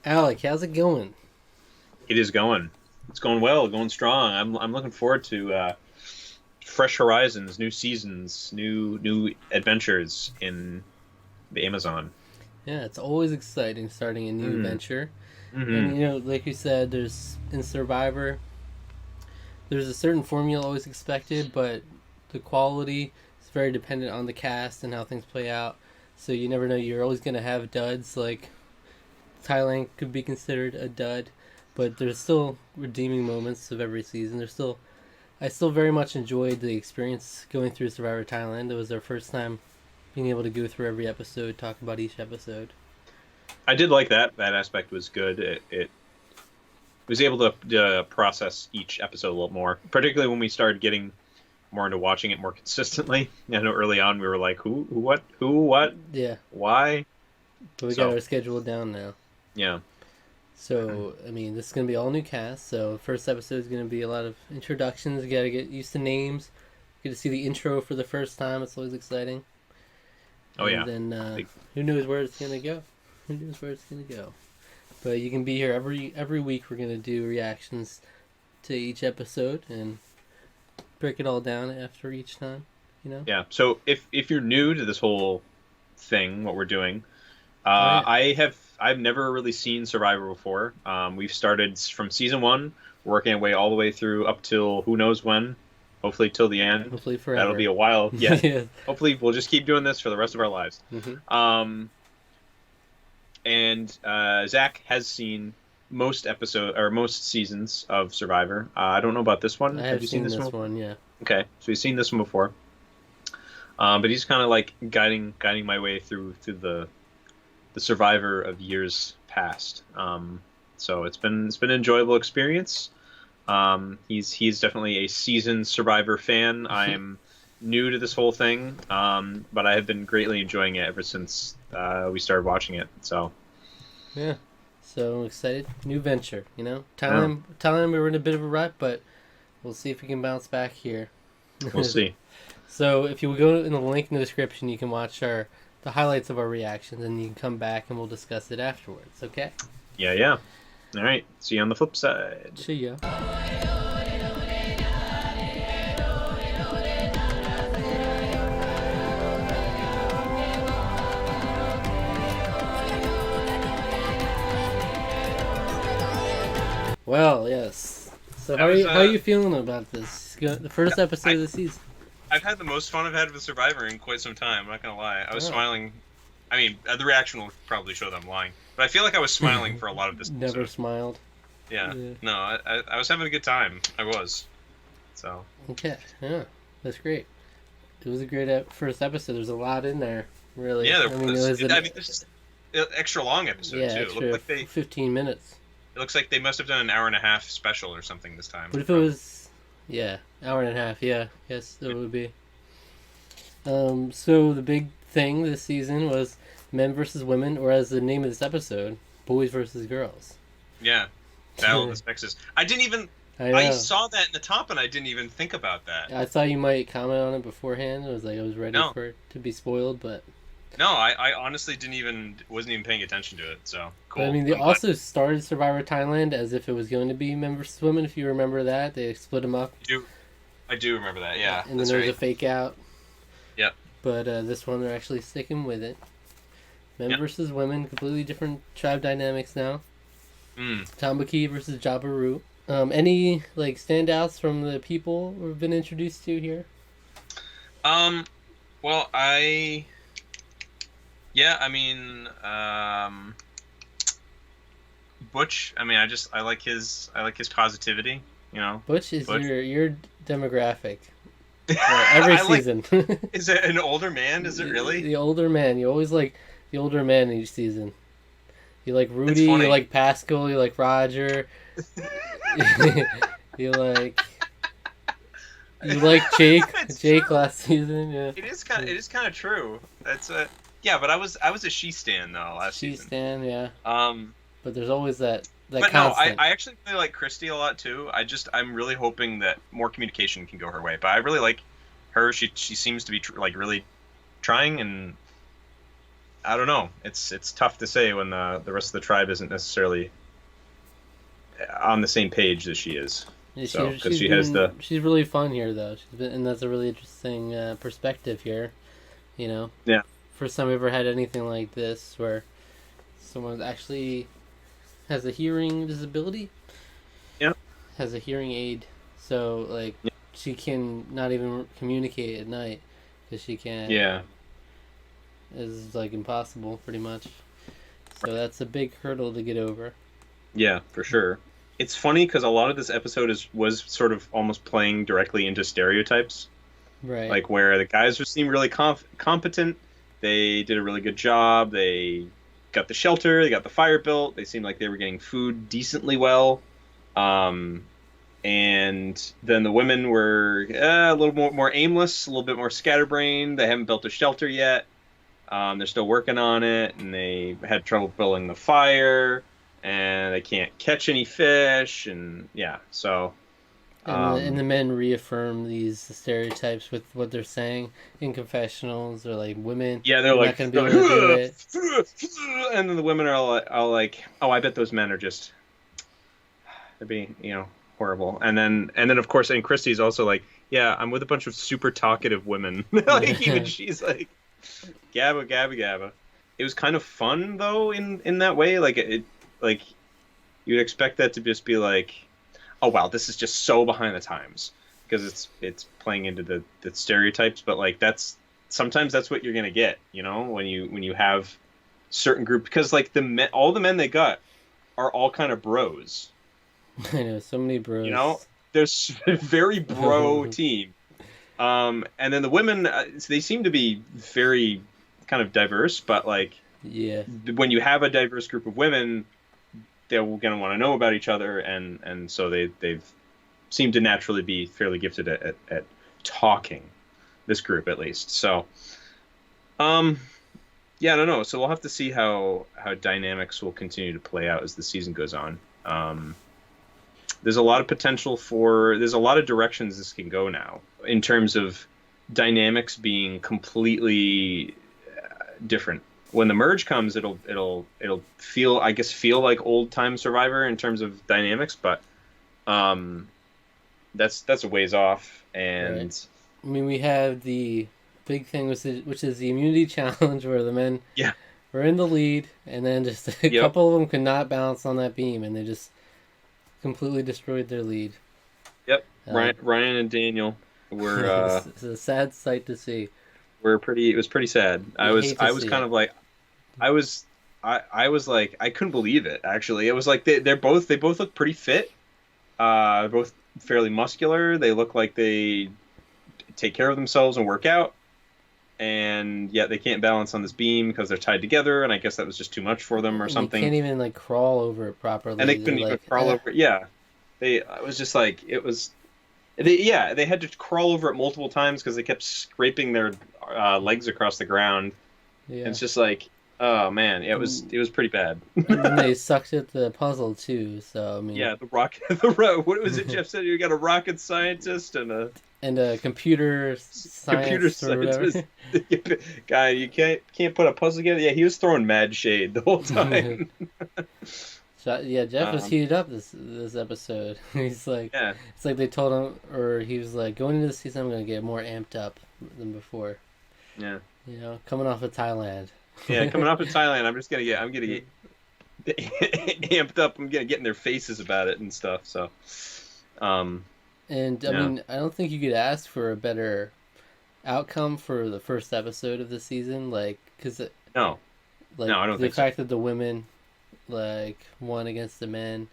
Alec, how's it going? It is going. It's going well, going strong. I'm looking forward to fresh horizons, new seasons, new adventures in the Amazon. Yeah, it's always exciting starting a new Mm. venture. Hmm. And like you said, there's in Survivor, there's a certain formula always expected, but the quality is very dependent on the cast and how things play out. So you never know. You're always gonna have duds. Like Thailand could be considered a dud, but there's still redeeming moments of every season. I still very much enjoyed the experience going through Survivor Thailand. It was our first time being able to go through every episode, talk about each episode. I did like that. That aspect was good. It was able to process each episode a little more, particularly when we started getting more into watching it more consistently. I know early on we were like, what, Yeah, why? but we got So our schedule down now. yeah. So, I mean, this is going to be all new cast. So, first episode is going to be a lot of introductions. You got to get used to names. Get to see the intro for the first time. It's always exciting. Oh And yeah. then, Big- who knows where it's going to go? Who knows where it's going to go? But you can be here every week. We're going to do reactions to each episode and break it all down after each time. You know? Yeah. So if you're new to this whole thing, what we're doing, Oh yeah. I've never really seen Survivor before. We've started from season one, working our way all the way through up till who knows when. Hopefully till the end. Hopefully That'll forever. be a while yet. Yeah. Hopefully we'll just keep doing this for the rest of our lives. Hmm. And Zach has seen most seasons of Survivor. I don't know about this one. I Have have you seen seen this this one? one. Yeah. Okay, so he's seen this one before. But he's kind of like guiding my way through the Survivor of years past. So it's been an enjoyable experience. He's definitely a seasoned Survivor fan. I am new to this whole thing, but I have been greatly enjoying it ever since we started watching it. So Yeah. So I'm excited. New venture, you know? yeah, Thailand we were in a bit of a rut, but we'll see if we can bounce back here. we'll see. So if you go in the link in the description, you can watch the highlights of our reactions, and you can come back and we'll discuss it afterwards. Okay? Yeah, yeah. All right. See you on the flip side. See ya. Well, yes. So That was how are you feeling about this? The first episode I of the season. I've had the most fun I've had with Survivor in quite some time. I'm not gonna lie. I was Oh. smiling. I mean, the reaction will probably show that I'm lying, but I feel like I was smiling for a lot of this Never episode. smiled. Yeah. Yeah. No, I was having a good time. I was. So Okay. Yeah. That's great. It was a great first episode. There's a lot in there, really. yeah, I there mean, it was. was I mean, this is an extra long episode yeah, too. extra 15 minutes. It looks like they must have done an hour and a half special or something this time. What if it was, yeah, hour and a half? Yeah, yes, it would be. So the big thing this season was men versus women, or as the name of this episode, boys versus girls. Yeah, Battle of the Sexes. I didn't even. I I know. saw that in the top, and I didn't even think about that. I thought you might comment on it beforehand. I was like, I was ready No, for it to be spoiled, but no, I honestly wasn't even paying attention to it. So I cool. mean, they I'm glad also started Survivor Thailand as if it was going to be men versus women. If you remember that, they split them up. you do. I do remember that. Yeah, And then that's there was a right. fake out. Yep. But this one, they're actually sticking with it. Men Yep. versus women, completely different tribe dynamics now. Mm. Tambaki versus Jabaru. Any like standouts from the people we've been introduced to here? Um. Well, yeah. I mean, Butch. I mean, I like his positivity. You know, Butch is Butch. your demographic. Every I like. season. Is it an older man? Is it really? The older man. You always like the older man in each season. You like It's Rudy, you funny. like Pascal, you like Roger, you like Jake. It's Jake true. last season, yeah. It is kind of true. That's yeah, but I was a she stan though last She season. Stan, yeah. Um, But there's always that but no, I, constant. I actually really like Christy a lot too. I'm really hoping that more communication can go her way. But I really like her. She seems to be like really trying, and I don't know. It's tough to say when the rest of the tribe isn't necessarily on the same page as she is. Yeah, So because she has the she's really fun here though. And that's a really interesting perspective here. You know, yeah first time we ever had anything like this where someone actually has a hearing disability, yeah has a hearing aid, so like yeah she can not even communicate at night because she can't. yeah. Is like impossible pretty much. So that's a big hurdle to get over. Yeah, for sure. It's funny because a lot of this episode is was sort of almost playing directly into stereotypes, Right. like where the guys just seem really competent. They did a really good job. They got the shelter. They got the fire built. They seemed like they were getting food decently well. Um, and then the women were a little more aimless, a little bit more scatterbrained. They haven't built a shelter yet. They're still working on it, and they had trouble building the fire, and they can't catch any fish, and yeah, so And the um, men reaffirm these stereotypes with what they're saying in confessionals. They're like, women, yeah, they're you're not like, going to be able to do it. and then the women are like, oh, I bet those men are just they're being, horrible, and then of course, and Christie's also like, yeah, I'm with a bunch of super talkative women, like even Yeah. she's like, gabba gabba gabba. It was kind of fun though in that way, like it like you'd expect that to just be like, oh wow, this is just so behind the times because it's playing into the stereotypes, but like that's sometimes that's what you're gonna get, when you have certain group because like all the men they got are all kind of bros, I know, so many you know. bros. There's a very bro team. And then the women, they seem to be very kind of diverse, but like Yeah. when you have a diverse group of women, they're going to want to know about each other, and so they've seemed to naturally be fairly gifted at talking. This group, at least. So, um, yeah, I don't know. So we'll have to see how dynamics will continue to play out as the season goes on. There's a lot of potential there's a lot of directions this can go now in terms of dynamics being completely different. When the merge comes, it'll feel, I guess, feel like old time Survivor in terms of dynamics, but um, that's a ways off. Right. And I mean, we have the big thing, which is the immunity challenge, where the men yeah, were in the lead, and then just a yep, couple of them could not bounce on that beam, and they just completely destroyed their lead. yep. Um, Ryan and Daniel were it's a sad sight to see. pretty. It was pretty sad. I You was hate to I was see kind it. of like I was I was like I couldn't believe it actually. It was like they both look pretty fit. Both fairly muscular. They look like they take care of themselves and work out. And yet they can't balance on this beam because they're tied together. And I guess that was just too much for them or And they something. can't even like crawl over it And they properly. They're couldn't even like, crawl over it. Yeah, I was just like it was. They had to crawl over it multiple times because they kept scraping their legs across the ground. And yeah. it's just like, oh man, And, it was pretty bad. and then they sucked at the puzzle too. So I mean, Yeah, the rocket, what was it? Jeff said you got a rocket scientist and a and a computer computer science or scientist whatever. guy. You can't put a puzzle together. Yeah, he was throwing mad shade the whole time. Yeah, Jeff was Um, heated up this episode. He's like, yeah, it's like they told him, or he was like, going into the season, I'm gonna get more amped up than before. yeah, You know, coming off of Thailand. yeah. Coming up to Thailand, I'm gonna get amped up. I'm gonna get in their faces about it and stuff. So, um, And I yeah, mean, I don't think you could ask for a better outcome for the first episode of the season. Like, cause no, like no, I don't the think so. fact that the women like won against the men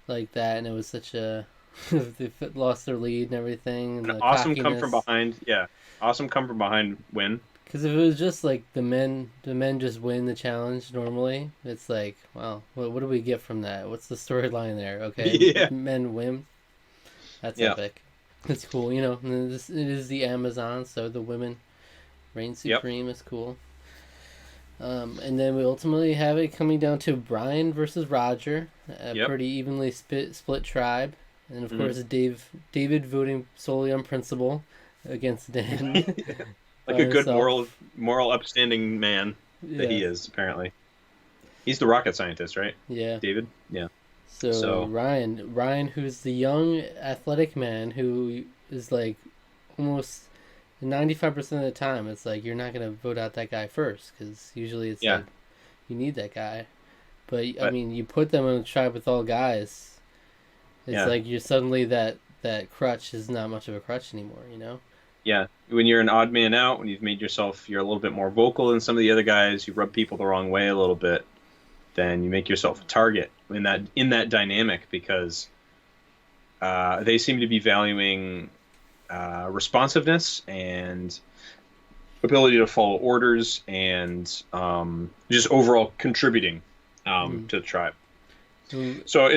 like that, and it was such a they lost their lead and everything, and An the awesome come from cockiness. behind. Yeah, awesome come from behind win. Because if it was just like the men just win the challenge normally. It's like, wow, what do we get from that? What's the storyline there? Okay, Yeah, men win. That's yeah, epic. It's cool, you know. And it is the Amazon, so the women reign yep, supreme is cool. And then we ultimately have it coming down to Brian versus Roger, a yep. pretty evenly split tribe, and of Mhm. course David voting solely on principle against Dan Like a by good himself. moral upstanding man. that Yeah. he is apparently. He's the rocket scientist, right? Yeah. David. Yeah. So So Ryan, who's the young athletic man who is like almost 95% of the time, it's like you're not gonna vote out that guy first because usually it's yeah, like you need that guy. But I but mean, you put them in a tribe with all guys, it's yeah, like you're suddenly that crutch is not much of a crutch anymore. You know? yeah. When you're an odd man out, when you've made yourself, you're a little bit more vocal than some of the other guys. You rub people the wrong way a little bit. Then you make yourself a target in that dynamic because they seem to be valuing responsiveness and ability to follow orders and just overall contributing Mm. to the tribe. Mm. So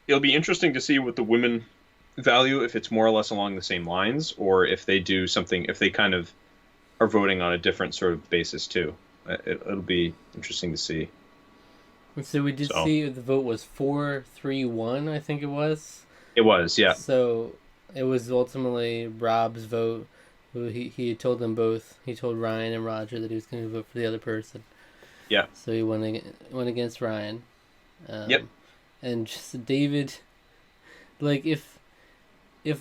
it'll be interesting to see what the women value, if it's more or less along the same lines, or if they do something, if they kind of are voting on a different sort of basis too. It'll be interesting to see. So we did So see the vote was 4-3-1, I think it was. it was, yeah, So it was ultimately Rob's vote. He had told them both. He told Ryan and Roger that he was going to vote for the other person. yeah, So he went against Ryan. yep, And just David, like if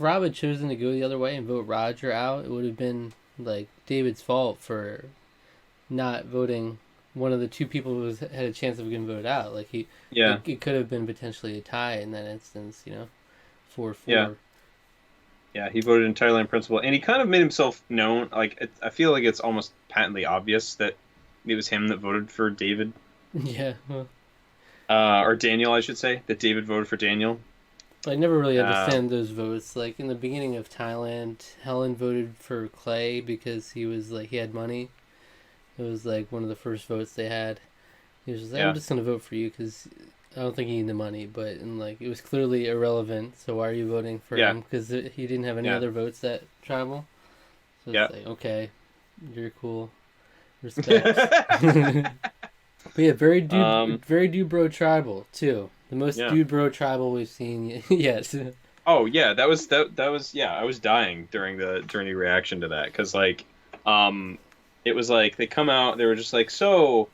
Rob had chosen to go the other way and vote Roger out, it would have been like David's fault for not voting one of the two people who had a chance of getting voted out. Like yeah, it could have been potentially a tie in that instance. 4-4. yeah. Yeah, he voted entirely on principle, and he kind of made himself known. Like, I feel like it's almost patently obvious that it was him that voted for David, Yeah. Well, or Daniel, I should say, that David voted for Daniel. I never really Uh, understand those votes. Like in the beginning of Thailand, Helen voted for Clay because he had money. It was like one of the first votes they had. He was just like, I'm yeah, just gonna vote for you because I don't think you need the money. But and like it was clearly irrelevant. So why are you voting for yeah, him? Because he didn't have any yeah, other votes that tribal. So yeah. it's like okay, you're cool, respect. But yeah, um, very dude bro tribal too. The most yeah. dude bro tribal we've seen yet. Oh, yeah. That was yeah. I was dying during the reaction to that because um, it was like they come out. They were just like so.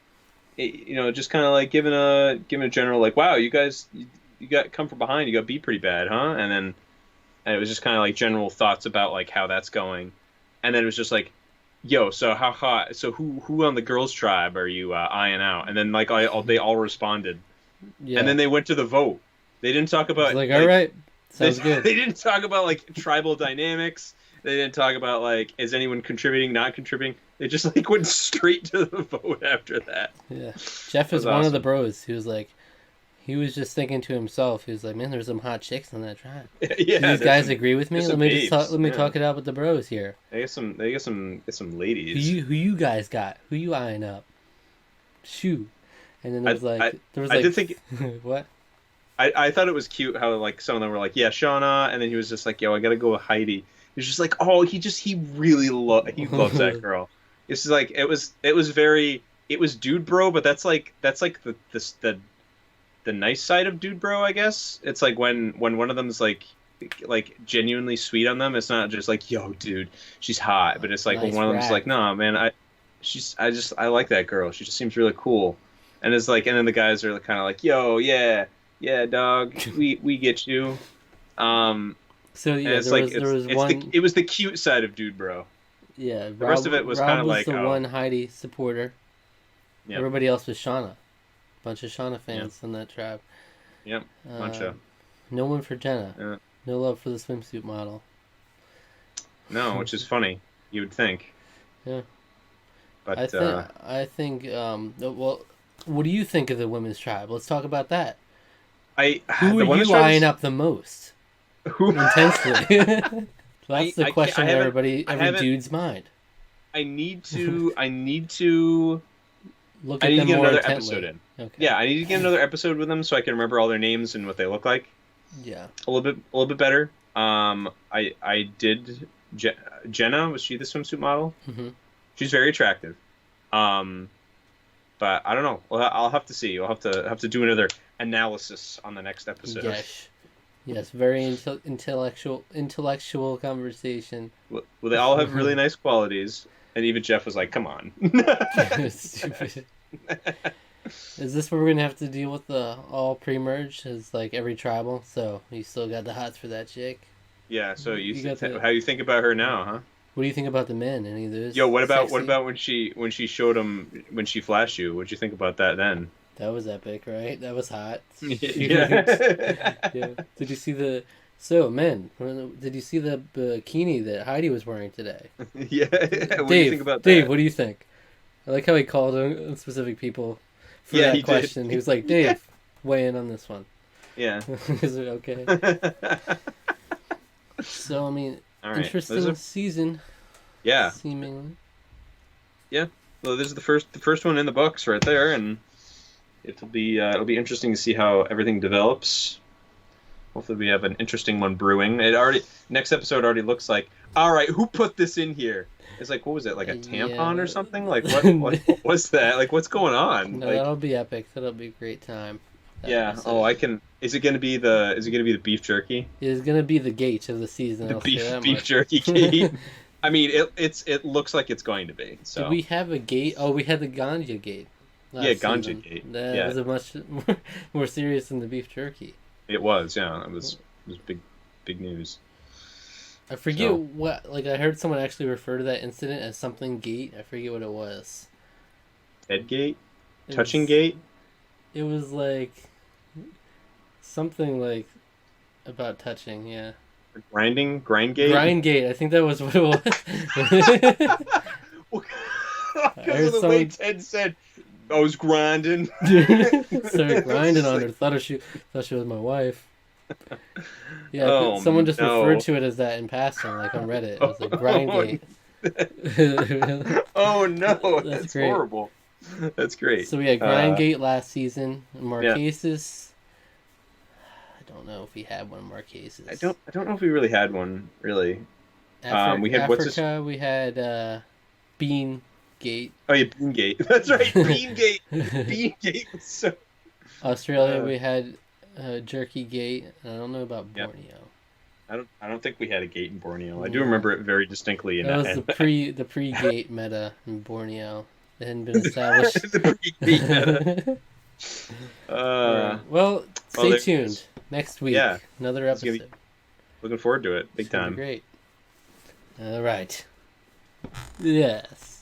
Just kind of like giving a general like, wow, you guys, you got come from behind, you got beat pretty bad, huh? And it was just kind of like general thoughts about like how that's going, and then it was just like, yo, so how hot? So who on the girls' tribe are you eyeing out? And then like they all responded, and Yeah, then they went to the vote. They didn't talk it's about like all like right, they sounds good. they didn't talk about like tribal dynamics. They didn't talk about like is anyone contributing, not contributing. They just like went straight to the vote after that. Yeah, Jeff It was is one of the awesome. bros. He was just thinking to himself. He was like, man, there's some hot chicks on that tribe. Do Yeah, these guys agree with me? there's Let some me just talk. babes. Let me Yeah, talk it out with the bros here. they get some ladies. Who you guys got? Who you eyeing up? Shoot. And then I I there was I like did think what? I thought it was cute how like some of them were like, yeah, Shauna, and then he was just like, yo, I gotta go with Heidi. He was just like, oh, he really he loves that girl. It's just like it was dude bro, but that's like the nice side of dude bro, I guess. It's like when one of them's like genuinely sweet on them. It's not just like, yo, dude, she's hot, but it's like when Nice one of them's rack. like, nah, man, I like that girl. She just seems really cool. And it's like, and then the guys are kind of like, yo, yeah, yeah, dog, we get you. Um, So and yeah, it's like there was one. it was the cute side of dude bro. Yeah, The rest of it was kind Rob of was like, the oh, one Heidi supporter. yep, Everybody else was Shauna. Bunch of Shauna yep, fans in that tribe. yep, bunch of Um, no one for Jenna. yeah. No love for the swimsuit model. No, which is funny. You would think, Yeah, but I think. Well, what do you think of the women's tribe? Let's talk about that. I Who are the women's you tribe eyeing is up the most who intensely? That's the I can't I question in haven't I every haven't dude's mind. Look I at need to them get more another episode intently. in. Okay. Yeah, I need to get another episode with them so I can remember all their names and what they look like Yeah. a little bit better. I did Jenna, was she the swimsuit model? Hmm. She's very attractive. Um, but I don't know. Well, I'll have to see. I'll have to do another analysis on the next episode. Yes. Yes. Very intellectual conversation. Well, they all have really nice qualities, And even Jeff was like, "Come on." Stupid. Is this where we're gonna have to deal with the all pre-merge? Is like every tribal, so you still got the hots for that chick. Yeah. So You got the. how you think about her now, huh? What do you think about the men? Any of those Yo, what sexy? about when she showed him when she flashed you? What'd you think about that then? That was epic, right? That was hot. Shoot. Yeah. Yeah. Did you see the? So men, did you see the bikini that Heidi was wearing today? Yeah. What do you think Dave, about Dave, that? what do you think? I like how he called on specific people for Yeah, that he did. question. He was like, Yeah. Dave, weigh in on this one. Yeah. Is it okay? So, I mean, All right. interesting season, Yeah. seemingly. Yeah. Well, this is the first one in the books right there, and it'll be interesting to see how everything develops. Hopefully, we have an interesting one brewing. It already next episode already looks like, all right, who put this in here? It's like, what was it, like a tampon Yeah. or something? Like what was that? Like what's going on? No, Like that'll be epic. That'll be a great time. That yeah. Oh, episode. I can. Is it gonna be the beef jerky? It is going to be the gate of the season, The I'll say that beef much. jerky gate. I mean, it looks like it's going to be. So Did we have a gate? Oh, we had the ganja gate yeah, last ganja season. gate. That Yeah, was a much more serious than the beef jerky. it was. Yeah, it was big news. I forget So what. Like I heard someone actually refer to that incident as something gate. I forget what it was. head gate, It touching was. gate. It was like something like about touching. Yeah, Grind gate. grind gate. I think that was what it was. I Because heard of the way someone Ted said, I was grinding. started grinding It's on like, her. Thought she was my wife. Yeah, oh someone just referred no. to it as that in passing, like on Reddit. It was like grind Oh, gate. oh no, That's that's great. horrible. That's great. So we had Grindgate last season. Yeah. Marquesas. I don't know if we had one Marquesas. I don't know if we really had one really. We had what's this? Africa. We had Bean Gate. Oh yeah, Bean Gate. That's right, Bean Gate. Bean Gate was so. Australia. Uh, We had Jerky Gate. I don't know about yeah. Borneo. I don't think we had a gate in Borneo. I do Yeah. remember it very distinctly. That was the pre gate meta in Borneo. It hadn't been established. the pre-gate meta. Alright. Well, stay there- tuned. Next week, Yeah. another It's gonna episode. Looking forward to it, big It's gonna be time. great. All right. Yes.